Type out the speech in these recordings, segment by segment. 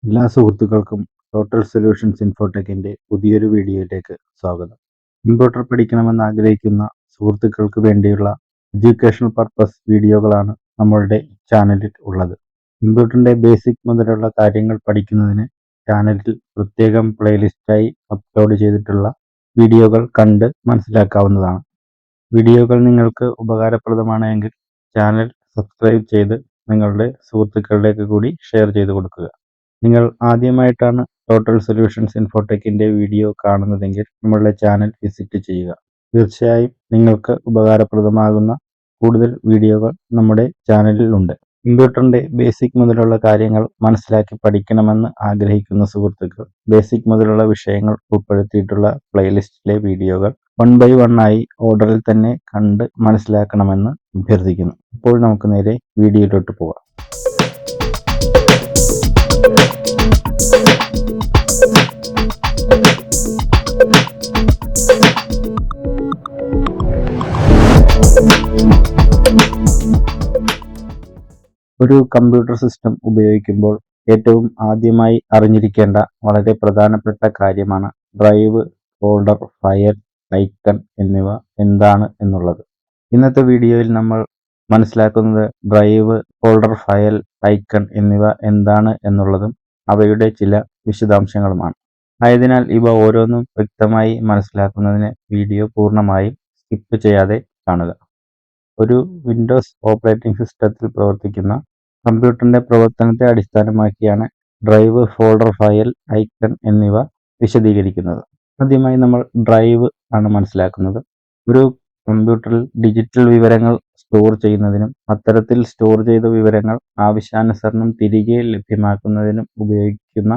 എല്ലാ സുഹൃത്തുക്കൾക്കും total solutions ഇൻഫോടെക്കിൻ്റെ പുതിയൊരു വീഡിയോയിലേക്ക് സ്വാഗതം. കമ്പ്യൂട്ടർ പഠിക്കണമെന്ന് ആഗ്രഹിക്കുന്ന സുഹൃത്തുക്കൾക്ക് വേണ്ടിയുള്ള എഡ്യൂക്കേഷണൽ പർപ്പസ് വീഡിയോകളാണ് നമ്മളുടെ ചാനലിൽ ഉള്ളത്. കമ്പ്യൂട്ടറിൻ്റെ ബേസിക് മുതലുള്ള കാര്യങ്ങൾ പഠിക്കുന്നതിന് ചാനലിൽ പ്രത്യേകം പ്ലേലിസ്റ്റായി അപ്ലോഡ് ചെയ്തിട്ടുള്ള വീഡിയോകൾ കണ്ട് മനസ്സിലാക്കാവുന്നതാണ്. വീഡിയോകൾ നിങ്ങൾക്ക് ഉപകാരപ്രദമാണ് എങ്കിൽ ചാനൽ സബ്സ്ക്രൈബ് ചെയ്ത് നിങ്ങളുടെ സുഹൃത്തുക്കളിലേക്ക് കൂടി ഷെയർ ചെയ്ത് കൊടുക്കുക. നിങ്ങൾ ആദ്യമായിട്ടാണ് ടോട്ടൽ സൊല്യൂഷൻസ് ഇൻഫോടെക്കിൻ്റെ വീഡിയോ കാണുന്നതെങ്കിൽ നമ്മളുടെ ചാനൽ വിസിറ്റ് ചെയ്യുക. തീർച്ചയായും നിങ്ങൾക്ക് ഉപകാരപ്രദമാകുന്ന കൂടുതൽ വീഡിയോകൾ നമ്മുടെ ചാനലിൽ ഉണ്ട്. കമ്പ്യൂട്ടറിൻ്റെ ബേസിക് മുതലുള്ള കാര്യങ്ങൾ മനസ്സിലാക്കി പഠിക്കണമെന്ന് ആഗ്രഹിക്കുന്ന സുഹൃത്തുക്കൾ ബേസിക് മുതലുള്ള വിഷയങ്ങൾ ഉൾപ്പെടുത്തിയിട്ടുള്ള പ്ലേലിസ്റ്റിലെ വീഡിയോകൾ 1 by 1 ആയി ഓർഡറിൽ തന്നെ കണ്ട് മനസ്സിലാക്കണമെന്ന് അഭ്യർത്ഥിക്കുന്നു. ഇപ്പോൾ നമുക്ക് നേരെ വീഡിയോയിലോട്ട് പോകാം. ഒരു കമ്പ്യൂട്ടർ സിസ്റ്റം ഉപയോഗിക്കുമ്പോൾ ഏറ്റവും ആദ്യമായി അറിഞ്ഞിരിക്കേണ്ട വളരെ പ്രധാനപ്പെട്ട കാര്യമാണ് ഡ്രൈവ്, ഫോൾഡർ, ഫയൽ, ഐക്കൺ എന്നിവ എന്താണ് എന്നുള്ളത്. ഇന്നത്തെ വീഡിയോയിൽ നമ്മൾ മനസ്സിലാക്കുന്നത് ഡ്രൈവ്, ഫോൾഡർ, ഫയൽ, ഐക്കൺ എന്നിവ എന്താണ് എന്നുള്ളതും അവയുടെ ചില വിശദാംശങ്ങളുമാണ്. ആയതിനാൽ ഇവ ഓരോന്നും വ്യക്തമായി മനസ്സിലാക്കുന്നതിന് വീഡിയോ പൂർണ്ണമായും സ്കിപ്പ് ചെയ്യാതെ കാണുക. ഒരു വിൻഡോസ് ഓപ്പറേറ്റിംഗ് സിസ്റ്റത്തിൽ പ്രവർത്തിക്കുന്ന കമ്പ്യൂട്ടറിന്റെ പ്രവർത്തനത്തെ അടിസ്ഥാനമാക്കിയാണ് ഡ്രൈവ്, ഫോൾഡർ, ഫയൽ, ഐക്കൺ എന്നിവ വിശദീകരിക്കുന്നത്. ആദ്യമായി നമ്മൾ ഡ്രൈവ് ആണ് മനസ്സിലാക്കുന്നത്. ഒരു കമ്പ്യൂട്ടറിൽ ഡിജിറ്റൽ വിവരങ്ങൾ സ്റ്റോർ ചെയ്യുന്നതിനും അത്തരത്തിൽ സ്റ്റോർ ചെയ്ത വിവരങ്ങൾ ആവശ്യാനുസരണം തിരികെ ലഭ്യമാക്കുന്നതിനും ഉപയോഗിക്കുന്ന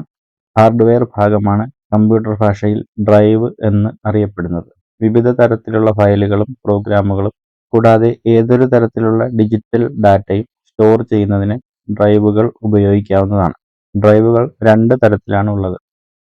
ഹാർഡ്വെയർ ഭാഗമാണ് കമ്പ്യൂട്ടർ ഭാഷയിൽ ഡ്രൈവ് എന്ന് അറിയപ്പെടുന്നത്. വിവിധ തരത്തിലുള്ള ഫയലുകളും പ്രോഗ്രാമുകളും കൂടാതെ ഏതൊരു തരത്തിലുള്ള ഡിജിറ്റൽ ഡാറ്റയും സ്റ്റോർ ചെയ്യുന്നതിന് ഡ്രൈവുകൾ ഉപയോഗിക്കാവുന്നതാണ്. ഡ്രൈവുകൾ 2 തരത്തിലാണ് ഉള്ളത്: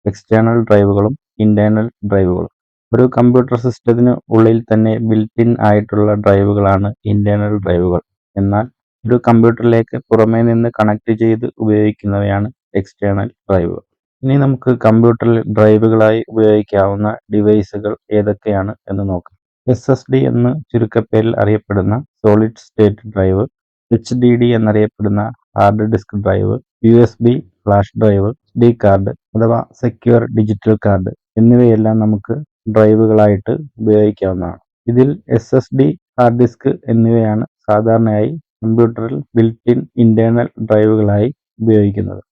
എക്സ്റ്റേണൽ ഡ്രൈവുകളും ഇന്റേണൽ ഡ്രൈവുകളും. ഒരു കമ്പ്യൂട്ടർ സിസ്റ്റത്തിന് ഉള്ളിൽ തന്നെ ബിൽറ്റ് ഇൻ ആയിട്ടുള്ള ഡ്രൈവുകളാണ് ഇന്റേണൽ ഡ്രൈവുകൾ. എന്നാൽ ഒരു കമ്പ്യൂട്ടറിലേക്ക് പുറമേ നിന്ന് കണക്ട് ചെയ്ത് ഉപയോഗിക്കുന്നവയാണ് എക്സ്റ്റേണൽ ഡ്രൈവുകൾ. ഇനി നമുക്ക് കമ്പ്യൂട്ടറിൽ ഡ്രൈവുകളായി ഉപയോഗിക്കാവുന്ന ഡിവൈസുകൾ ഏതൊക്കെയാണ് എന്ന് നോക്കാം. SSD എന്ന് ചുരുക്കപ്പേരിൽ അറിയപ്പെടുന്ന സോളിഡ് സ്റ്റേറ്റ് ഡ്രൈവ്, HDD എന്നറിയപ്പെടുന്ന hard disk drive, USB flash drive, SD card അഥവാ സെക്യൂർ ഡിജിറ്റൽ കാർഡ് എന്നിവയെല്ലാം നമുക്ക് ഡ്രൈവുകളായിട്ട് ഉപയോഗിക്കാവുന്നതാണ്. ഇതിൽ SSD, ഹാർഡ് ഡിസ്ക് എന്നിവയാണ് സാധാരണയായി കമ്പ്യൂട്ടറിൽ ബിൽറ്റ് ഇൻ ഇന്റേണൽ ഡ്രൈവുകളായി ഉപയോഗിക്കുന്നത്.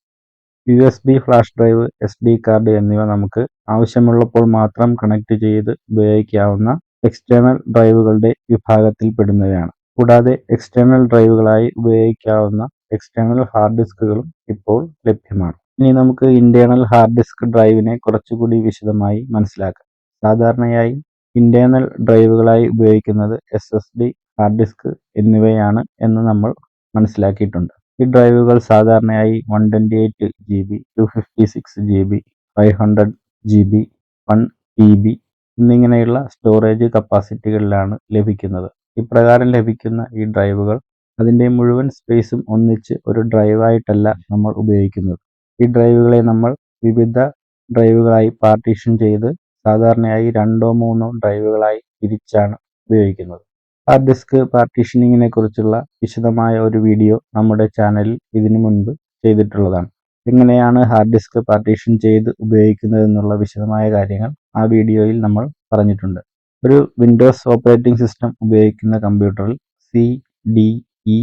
USB flash drive, SD card എന്നിവ നമുക്ക് ആവശ്യമുള്ളപ്പോൾ മാത്രം കണക്ട് ചെയ്ത് ഉപയോഗിക്കാവുന്ന എക്സ്റ്റേണൽ ഡ്രൈവുകളുടെ വിഭാഗത്തിൽപ്പെടുന്നവയാണ്. കൂടാതെ എക്സ്റ്റേണൽ ഡ്രൈവുകളായി ഉപയോഗിക്കാവുന്ന എക്സ്റ്റേണൽ ഹാർഡ് ഡിസ്കുകളും ഇപ്പോൾ ലഭ്യമാണ്. ഇനി നമുക്ക് ഇന്റേണൽ ഹാർഡ് ഡിസ്ക് ഡ്രൈവിനെ കുറച്ചുകൂടി വിശദമായി മനസ്സിലാക്കാം. സാധാരണയായി ഇന്റേണൽ ഡ്രൈവുകളായി ഉപയോഗിക്കുന്നത് SSD, ഹാർഡ് ഡിസ്ക് എന്നിവയാണ് എന്ന് നമ്മൾ മനസ്സിലാക്കിയിട്ടുണ്ട്. ഈ ഡ്രൈവുകൾ സാധാരണയായി 128 GB, 256 GB, 500 GB, 1 TB എന്നിങ്ങനെയുള്ള സ്റ്റോറേജ് കപ്പാസിറ്റികളിലാണ് ലഭിക്കുന്നത്. ഇപ്രകാരം ലഭിക്കുന്ന ഈ ഡ്രൈവുകൾ അതിൻ്റെ മുഴുവൻ സ്പേസും ഒന്നിച്ച് ഒരു ഡ്രൈവായിട്ടല്ല നമ്മൾ ഉപയോഗിക്കുന്നത്. ഈ ഡ്രൈവുകളെ നമ്മൾ വിവിധ ഡ്രൈവുകളായി പാർട്ടീഷൻ ചെയ്ത് സാധാരണയായി 2 or 3 ഡ്രൈവുകളായി തിരിച്ചാണ് ഉപയോഗിക്കുന്നത്. ഹാർഡ് ഡിസ്ക് പാർട്ടീഷനിങ്ങിനെ കുറിച്ചുള്ള വിശദമായ ഒരു വീഡിയോ നമ്മുടെ ചാനലിൽ ഇതിനു മുൻപ് ചെയ്തിട്ടുള്ളതാണ്. എങ്ങനെയാണ് ഹാർഡ് ഡിസ്ക് പാർട്ടീഷൻ ചെയ്ത് ഉപയോഗിക്കുന്നതെന്നുള്ള വിശദമായ കാര്യങ്ങൾ ആ വീഡിയോയിൽ നമ്മൾ പറഞ്ഞിട്ടുണ്ട്. ഒരു വിൻഡോസ് ഓപ്പറേറ്റിംഗ് സിസ്റ്റം ഉപയോഗിക്കുന്ന കമ്പ്യൂട്ടറിൽ C, D, E,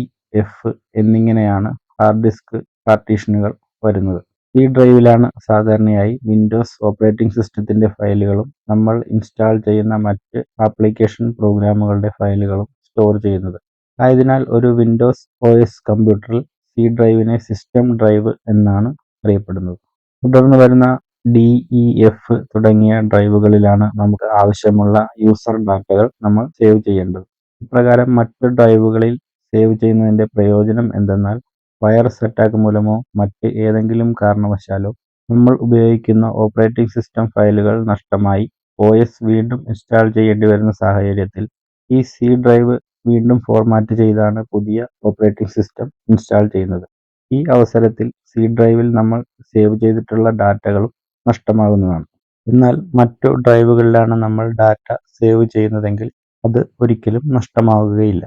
F എന്നിങ്ങനെയാണ് ഹാർഡ് ഡിസ്ക് പാർട്ടീഷനുകൾ വരുന്നത്. ഈ ഡ്രൈവിലാണ് സാധാരണയായി വിൻഡോസ് ഓപ്പറേറ്റിംഗ് സിസ്റ്റത്തിന്റെ ഫയലുകളും നമ്മൾ ഇൻസ്റ്റാൾ ചെയ്യുന്ന മറ്റ് ആപ്ലിക്കേഷൻ പ്രോഗ്രാമുകളുടെ ഫയലുകളും സ്റ്റോർ ചെയ്യുന്നത്. ആയതിനാൽ ഒരു വിൻഡോസ് OS കമ്പ്യൂട്ടറിൽ C ഡ്രൈവിനെ സിസ്റ്റം ഡ്രൈവ് എന്നാണ് അറിയപ്പെടുന്നത്. തുടർന്ന് വരുന്ന D, E, F തുടങ്ങിയ ഡ്രൈവുകളിലാണ് നമുക്ക് ആവശ്യമുള്ള യൂസർ ഡാറ്റകൾ നമ്മൾ സേവ് ചെയ്യേണ്ടത്. ഇപ്രകാരം മറ്റ് ഡ്രൈവുകളിൽ സേവ് ചെയ്യുന്നതിന്റെ പ്രയോജനം എന്തെന്നാൽ വൈറസ് അറ്റാക്ക് മൂലമോ മറ്റ് ഏതെങ്കിലും കാരണവശാലോ നമ്മൾ ഉപയോഗിക്കുന്ന ഓപ്പറേറ്റിംഗ് സിസ്റ്റം ഫയലുകൾ നഷ്ടമായി OS വീണ്ടും ഇൻസ്റ്റാൾ ചെയ്യേണ്ടി വരുന്ന സാഹചര്യത്തിൽ ഈ C ഡ്രൈവ് വീണ്ടും ഫോർമാറ്റ് ചെയ്താണ് പുതിയ ഓപ്പറേറ്റിംഗ് സിസ്റ്റം ഇൻസ്റ്റാൾ ചെയ്യുന്നത്. ഈ അവസരത്തിൽ സി ഡ്രൈവിൽ നമ്മൾ സേവ് ചെയ്തിട്ടുള്ള ഡാറ്റകളും നഷ്ടമാകുന്നതാണ്. എന്നാൽ മറ്റു ഡ്രൈവുകളിലാണ് നമ്മൾ ഡാറ്റ സേവ് ചെയ്യുന്നതെങ്കിൽ അത് ഒരിക്കലും നഷ്ടമാവുകയില്ല.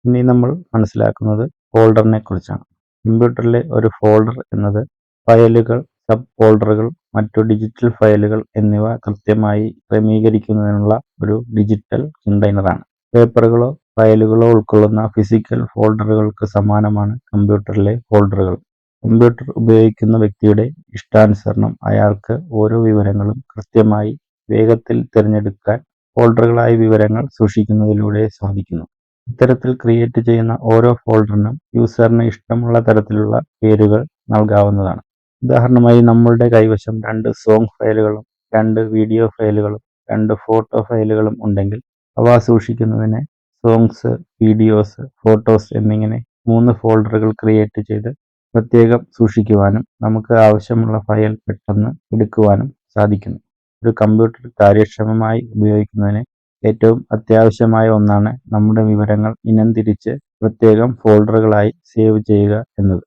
ഇനി നമ്മൾ മനസ്സിലാക്കുന്നത് ഫോൾഡറിനെ കുറിച്ചാണ്. കമ്പ്യൂട്ടറിലെ ഒരു ഫോൾഡർ എന്നത് ഫയലുകൾ, സബ് ഫോൾഡറുകൾ, മറ്റു ഡിജിറ്റൽ ഫയലുകൾ എന്നിവ കൃത്യമായി ക്രമീകരിക്കുന്നതിനുള്ള ഒരു ഡിജിറ്റൽ കണ്ടെയ്നറാണ്. പേപ്പറുകളോ ഫയലുകളോ ഉൾക്കൊള്ളുന്ന ഫിസിക്കൽ ഫോൾഡറുകൾക്ക് സമാനമാണ് കമ്പ്യൂട്ടറിലെ ഫോൾഡറുകൾ. കമ്പ്യൂട്ടർ ഉപയോഗിക്കുന്ന വ്യക്തിയുടെ ഇഷ്ടാനുസരണം അയാൾക്ക് ഓരോ വിവരങ്ങളും കൃത്യമായി വേഗത്തിൽ തിരഞ്ഞെടുക്കാൻ ഫോൾഡറുകളായി വിവരങ്ങൾ സൂക്ഷിക്കുന്നതിലൂടെ സാധിക്കുന്നു. ഇത്തരത്തിൽ ക്രിയേറ്റ് ചെയ്യുന്ന ഓരോ ഫോൾഡറിനും യൂസറിന് ഇഷ്ടമുള്ള തരത്തിലുള്ള പേരുകൾ നൽകാവുന്നതാണ്. ഉദാഹരണമായി നമ്മളുടെ കൈവശം 2 സോങ് ഫയലുകളും 2 വീഡിയോ ഫയലുകളും 2 ഫോട്ടോ ഫയലുകളും ഉണ്ടെങ്കിൽ അവ സൂക്ഷിക്കുന്നതിന് സോങ്സ്, വീഡിയോസ്, ഫോട്ടോസ് എന്നിങ്ങനെ 3 ഫോൾഡറുകൾ ക്രിയേറ്റ് ചെയ്ത് പ്രത്യേകം സൂക്ഷിക്കുവാനും നമുക്ക് ആവശ്യമുള്ള ഫയൽ പെട്ടെന്ന് എടുക്കുവാനും സാധിക്കുന്നു. ഒരു കമ്പ്യൂട്ടർ കാര്യക്ഷമമായി ഉപയോഗിക്കുന്നതിന് ഏറ്റവും അത്യാവശ്യമായ ഒന്നാണ് നമ്മുടെ വിവരങ്ങൾ ഇനംതിരിച്ച് പ്രത്യേകം ഫോൾഡറുകളായി സേവ് ചെയ്യുക എന്നത്.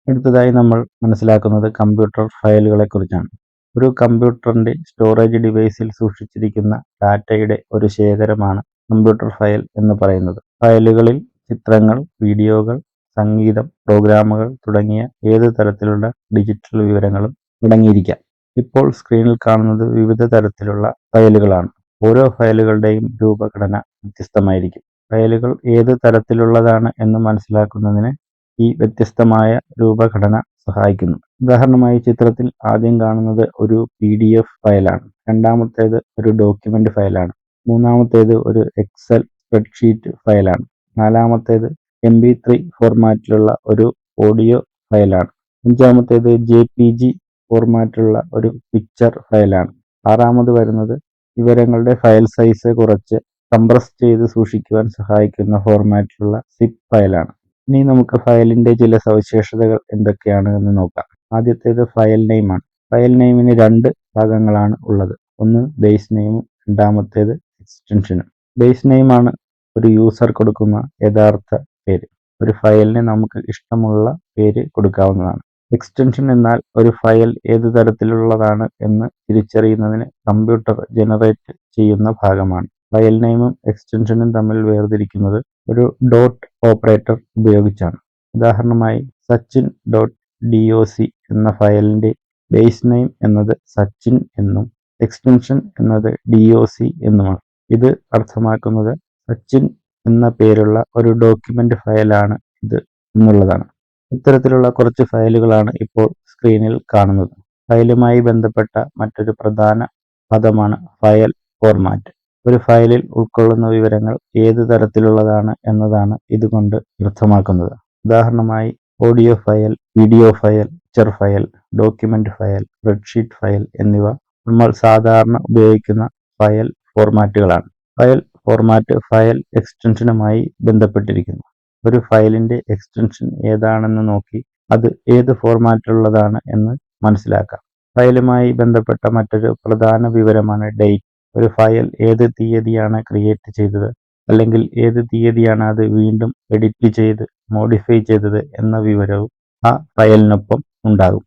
അടുത്തതായി നമ്മൾ മനസ്സിലാക്കുന്നത് കമ്പ്യൂട്ടർ ഫയലുകളെ കുറിച്ചാണ്. ഒരു കമ്പ്യൂട്ടറിന്റെ സ്റ്റോറേജ് ഡിവൈസിൽ സൂക്ഷിച്ചിരിക്കുന്ന ഡാറ്റയുടെ ഒരു ശേഖരമാണ് കമ്പ്യൂട്ടർ ഫയൽ എന്ന് പറയുന്നത്. ഫയലുകളിൽ ചിത്രങ്ങൾ, വീഡിയോകൾ, സംഗീതം, പ്രോഗ്രാമുകൾ തുടങ്ങിയ ഏത് തരത്തിലുള്ള ഡിജിറ്റൽ വിവരങ്ങളും അടങ്ങിയിരിക്കാം. ഇപ്പോൾ സ്ക്രീനിൽ കാണുന്നത് വിവിധ തരത്തിലുള്ള ഫയലുകളാണ്. ഓരോ ഫയലുകളുടെയും രൂപഘടന വ്യത്യസ്തമായിരിക്കും. ഫയലുകൾ ഏത് തരത്തിലുള്ളതാണ് എന്ന് മനസ്സിലാക്കുന്നതിന് ഈ വ്യത്യസ്തമായ രൂപഘടന സഹായിക്കുന്നു. ഉദാഹരണമായി ചിത്രത്തിൽ ആദ്യം കാണുന്നത് ഒരു PDF ഫയലാണ്. രണ്ടാമത്തേത് ഒരു ഡോക്യുമെന്റ് ഫയലാണ്. മൂന്നാമത്തേത് ഒരു എക്സൽ സ്പ്രെഡ്ഷീറ്റ് ഫയലാണ്. നാലാമത്തേത് MP3 ഫോർമാറ്റിലുള്ള ഒരു ഓഡിയോ ഫയലാണ്. അഞ്ചാമത്തേത് JPG ഫോർമാറ്റിലുള്ള ഒരു പിക്ചർ ഫയലാണ്. ആറാമത് വരുന്നത് വിവരങ്ങളുടെ ഫയൽ സൈസ് കുറച്ച് കംപ്രസ് ചെയ്ത് സൂക്ഷിക്കുവാൻ സഹായിക്കുന്ന ഫോർമാറ്റിലുള്ള സിപ്പ് ഫയലാണ്. ഇനി നമുക്ക് ഫയലിന്റെ ചില സവിശേഷതകൾ എന്തൊക്കെയാണ് എന്ന് നോക്കാം. ആദ്യത്തേത് ഫയൽ നെയിമാണ്. ഫയൽ നെയിമിന് 2 ഭാഗങ്ങളാണ് ഉള്ളത്. ഒന്ന് ബേസ് നെയിമും രണ്ടാമത്തേത് എക്സ്റ്റൻഷനും. ബേസ് നെയിമാണ് ഒരു യൂസർ കൊടുക്കുന്ന യഥാർത്ഥ പേര്. ഒരു ഫയലിന് നമുക്ക് ഇഷ്ടമുള്ള പേര് കൊടുക്കാവുന്നതാണ്. എക്സ്റ്റൻഷൻ എന്നാൽ ഒരു ഫയൽ ഏത് തരത്തിലുള്ളതാണ് എന്ന് തിരിച്ചറിയുന്നതിന് കമ്പ്യൂട്ടർ ജനറേറ്റ് ചെയ്യുന്ന ഭാഗമാണ്. ഫയൽ നെയിമും എക്സ്റ്റൻഷനും തമ്മിൽ വേർതിരിക്കുന്നത് ഒരു ഡോട്ട് ഓപ്പറേറ്റർ ഉപയോഗിച്ചാണ്. ഉദാഹരണമായി sachin.doc എന്ന ഫയലിന്റെ ബേസ് നെയിം എന്നത് സച്ചിൻ എന്നും എക്സ്റ്റൻഷൻ എന്നത് doc എന്നുമാണ്. ഇത് അർത്ഥമാക്കുന്നത് സച്ചിൻ എന്ന പേരുള്ള ഒരു ഡോക്യുമെന്റ് ഫയലാണ് ഇത് എന്നുള്ളതാണ്. ഇത്തരത്തിലുള്ള കുറച്ച് ഫയലുകളാണ് ഇപ്പോൾ സ്ക്രീനിൽ കാണുന്നത്. ഫയലുമായി ബന്ധപ്പെട്ട മറ്റൊരു പ്രധാന പദമാണ് ഫയൽ ഫോർമാറ്റ്. ഒരു ഫയലിൽ ഉൾക്കൊള്ളുന്ന വിവരങ്ങൾ ഏത് തരത്തിലുള്ളതാണ് എന്നതാണ് ഇതുകൊണ്ട് അർത്ഥമാക്കുന്നത്. ഉദാഹരണമായി audio file, video file, picture file, document file, spreadsheet file എന്നിവ നമ്മൾ സാധാരണ ഉപയോഗിക്കുന്ന ഫയൽ ഫോർമാറ്റുകളാണ്. ഫയൽ ഫോർമാറ്റ് ഫയൽ എക്സ്റ്റൻഷനുമായി ബന്ധപ്പെട്ടിരിക്കുന്നു. ഒരു ഫയലിന്റെ എക്സ്റ്റൻഷൻ ഏതാണെന്ന് നോക്കി അത് ഏത് ഫോർമാറ്റിലുള്ളതാണ് എന്ന് മനസ്സിലാക്കാം. ഫയലുമായി ബന്ധപ്പെട്ട മറ്റൊരു പ്രധാന വിവരമാണ് ഡേറ്റ്. ഒരു ഫയൽ ഏത് തീയതിയാണ് ക്രിയേറ്റ് ചെയ്തത് അല്ലെങ്കിൽ ഏത് തീയതിയാണ് അത് വീണ്ടും എഡിറ്റ് ചെയ്ത് മോഡിഫൈ ചെയ്തത് എന്ന വിവരവും ആ ഫയലിനൊപ്പം ഉണ്ടാകും.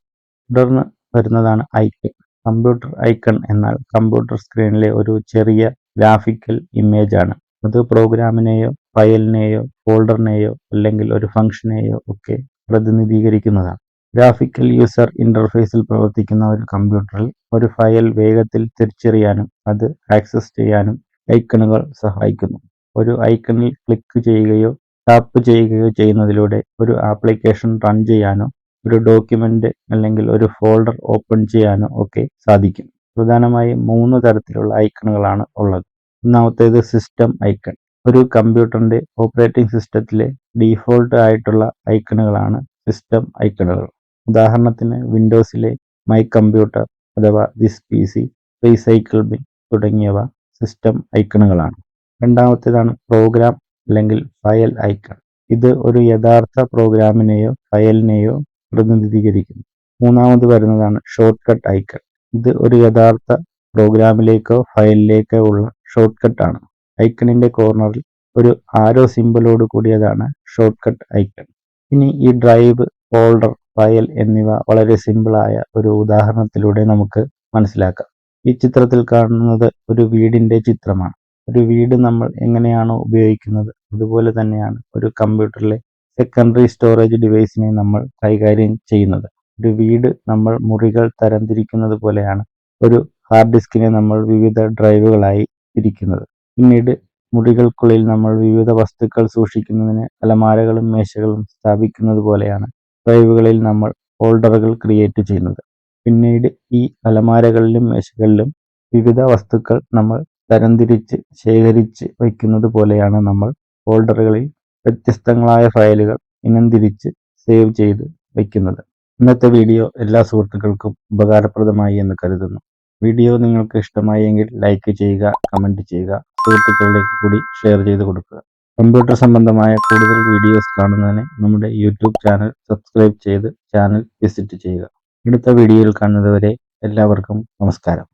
തുടർന്ന് വരുന്നതാണ് ഐക്കൺ. കമ്പ്യൂട്ടർ ഐക്കൺ എന്നാൽ കമ്പ്യൂട്ടർ സ്ക്രീനിലെ ഒരു ചെറിയ ഗ്രാഫിക്കൽ ഇമേജ് ആണ്. അത് പ്രോഗ്രാമിനെയോ ഫയലിനെയോ ഫോൾഡറിനെയോ അല്ലെങ്കിൽ ഒരു ഫംഗ്ഷനെയോ ഒക്കെ പ്രതിനിധീകരിക്കുന്നതാണ്. ഗ്രാഫിക്കൽ യൂസർ ഇന്റർഫേസിൽ പ്രവർത്തിക്കുന്ന ഒരു കമ്പ്യൂട്ടറിൽ ഒരു ഫയൽ വേഗത്തിൽ തിരിച്ചറിയാനും അത് ആക്സസ് ചെയ്യാനും ഐക്കണുകൾ സഹായിക്കുന്നു. ഒരു ഐക്കണിൽ ക്ലിക്ക് ചെയ്യുകയോ ടാപ്പ് ചെയ്യുകയോ ചെയ്യുന്നതിലൂടെ ഒരു ആപ്ലിക്കേഷൻ റൺ ചെയ്യാനോ ഒരു ഡോക്യുമെന്റ് അല്ലെങ്കിൽ ഒരു ഫോൾഡർ ഓപ്പൺ ചെയ്യാനോ ഒക്കെ സാധിക്കും. പ്രധാനമായും 3 തരത്തിലുള്ള ഐക്കണുകളാണ് ഉള്ളത്. ഒന്നാമത്തേത് സിസ്റ്റം ഐക്കൺ. ഒരു കമ്പ്യൂട്ടറിന്റെ ഓപ്പറേറ്റിംഗ് സിസ്റ്റത്തിലെ ഡീഫോൾട്ട് ആയിട്ടുള്ള ഐക്കണുകളാണ് സിസ്റ്റം ഐക്കണുകൾ. ഉദാഹരണത്തിന് വിൻഡോസിലെ മൈ കമ്പ്യൂട്ടർ അഥവാ ദിസ് PC, റീസൈക്കിൾ ബിൻ തുടങ്ങിയവ സിസ്റ്റം ഐക്കണുകളാണ്. രണ്ടാമത്തേതാണ് പ്രോഗ്രാം അല്ലെങ്കിൽ ഫയൽ ഐക്കൺ. ഇത് ഒരു യഥാർത്ഥ പ്രോഗ്രാമിനെയോ ഫയലിനെയോ പ്രതിനിധീകരിക്കുന്നു. മൂന്നാമത് വരുന്നതാണ് ഷോർട്ട് കട്ട് ഐക്കൺ. ഇത് ഒരു യഥാർത്ഥ പ്രോഗ്രാമിലേക്കോ ഫയലിലേക്കോ ഉള്ള ഷോർട്ട് കട്ട് ആണ്. ഐക്കണിന്റെ കോർണറിൽ ഒരു ആരോ സിമ്പലോട് കൂടിയതാണ് ഷോർട്ട് കട്ട് ഐക്കൺ. ഇനി ഈ ഡ്രൈവ്, ഫോൾഡർ, ഫയൽ എന്നിവ വളരെ സിമ്പിളായ ഒരു ഉദാഹരണത്തിലൂടെ നമുക്ക് മനസ്സിലാക്കാം. ഈ ചിത്രത്തിൽ കാണുന്നത് ഒരു വീടിൻ്റെ ചിത്രമാണ്. ഒരു വീട് നമ്മൾ എങ്ങനെയാണോ ഉപയോഗിക്കുന്നത് അതുപോലെ തന്നെയാണ് ഒരു കമ്പ്യൂട്ടറിലെ സെക്കൻഡറി സ്റ്റോറേജ് ഡിവൈസിനെ നമ്മൾ കൈകാര്യം ചെയ്യുന്നത്. ഒരു വീട് നമ്മൾ മുറികൾ തരംതിരിക്കുന്നത് പോലെയാണ് ഒരു ഹാർഡ് ഡിസ്കിനെ നമ്മൾ വിവിധ ഡ്രൈവുകളായി തിരിക്കുന്നത്. പിന്നീട് മുറികൾക്കുള്ളിൽ നമ്മൾ വിവിധ വസ്തുക്കൾ സൂക്ഷിക്കുന്നതിന് അലമാരകളും മേശകളും സ്ഥാപിക്കുന്നത് പോലെയാണ് ഡ്രൈവുകളിൽ നമ്മൾ ഫോൾഡറുകൾ ക്രിയേറ്റ് ചെയ്യുന്നത്. പിന്നീട് ഈ അലമാരകളിലും മേശകളിലും വിവിധ വസ്തുക്കൾ നമ്മൾ തരംതിരിച്ച് ശേഖരിച്ച് വയ്ക്കുന്നത് പോലെയാണ് നമ്മൾ ഫോൾഡറുകളിൽ വ്യത്യസ്തങ്ങളായ ഫയലുകൾ ഇനംതിരിച്ച് സേവ് ചെയ്ത് വയ്ക്കുന്നത്. ഇന്നത്തെ വീഡിയോ എല്ലാ സുഹൃത്തുക്കൾക്കും ഉപകാരപ്രദമായി എന്ന് കരുതുന്നു. വീഡിയോ നിങ്ങൾക്ക് ഇഷ്ടമായെങ്കിൽ ലൈക്ക് ചെയ്യുക, കമൻറ്റ് ചെയ്യുക, സുഹൃത്തുക്കളിലേക്ക് കൂടി ഷെയർ ചെയ്ത് കൊടുക്കുക. കമ്പ്യൂട്ടർ സംബന്ധമായ കൂടുതൽ വീഡിയോസ് കാണുന്നതിന് നമ്മുടെ യൂട്യൂബ് ചാനൽ സബ്സ്ക്രൈബ് ചെയ്ത് ചാനൽ വിസിറ്റ് ചെയ്യുക. അടുത്ത വീഡിയോയിൽ കാണുന്നതുവരെ എല്ലാവർക്കും നമസ്കാരം.